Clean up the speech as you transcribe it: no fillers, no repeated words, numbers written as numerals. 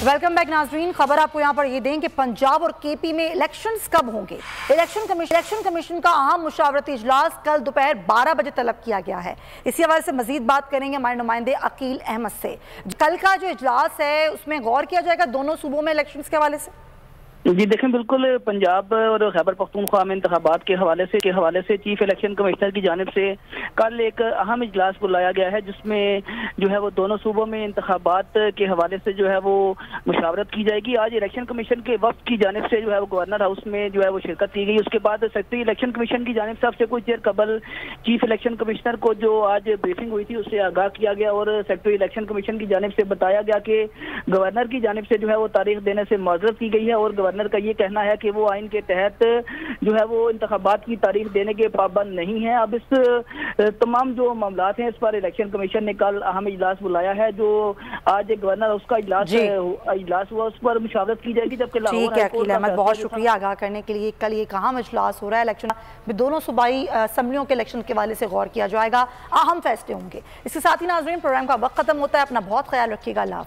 Welcome back नाजरीन। खबर आपको यहाँ पर ये दें कि पंजाब और केपी में इलेक्शंस कब होंगे। इलेक्शन कमीशन का अहम मुशावरती इजलास कल दोपहर 12 बजे तलब किया गया है। इसी हवाले से मजीद बात करेंगे हमारे नुमाइंदे अकील अहमद से। कल का जो इजलास है उसमें गौर किया जाएगा दोनों सूबों में इलेक्शंस के हवाले से। जी देखें, बिल्कुल पंजाब और खैबर पख्तूनख्वा में इंतखाबात के हवाले से चीफ इलेक्शन कमिश्नर की जानिब से कल एक अहम इजलास बुलाया गया है, जिसमें जो है वो दोनों सूबों में इंतखाबात के हवाले से जो है वो मुशावरत की जाएगी। आज इलेक्शन कमीशन के वफ्द की जानिब से जो है वो गवर्नर हाउस में जो है वो शिरकत की गई। उसके बाद सेक्रेटरी इलेक्शन कमीशन की जानिब से सबसे कुछ देर कबल चीफ इलेक्शन कमिश्नर को जो आज ब्रीफिंग हुई थी उससे आगाह किया गया और सेक्रेटरी इलेक्शन कमीशन की जानिब से बताया गया कि गवर्नर की जानिब से जो है वो तारीख देने से माजरत की गई है और गवर्नर का ये कहना है कि वो आइन के तहत जो है वो इंतखाबात की तारीख देने के पाबंद नहीं है। अब इस तमाम जो मामलात हैं इस पर इलेक्शन कमीशन ने कल अहम इजलास बुलाया है, जो आज गवर्नर उसका इजलास हुआ, उस पर मुशावरत की जाएगी। जबकि ठीक है अकील अहमद, बहुत शुक्रिया आगाह करने के लिए। कल ये अहम इजलास हो रहा है, इलेक्शन में दोनों सूबाई असम्बलियों के इलेक्शन के हवाले से गौर किया जाएगा, अहम फैसले होंगे। इसके साथ ही नाज़रीन प्रोग्राम का वक्त खत्म होता है। अपना बहुत ख्याल रखिएगा। अल्लाह।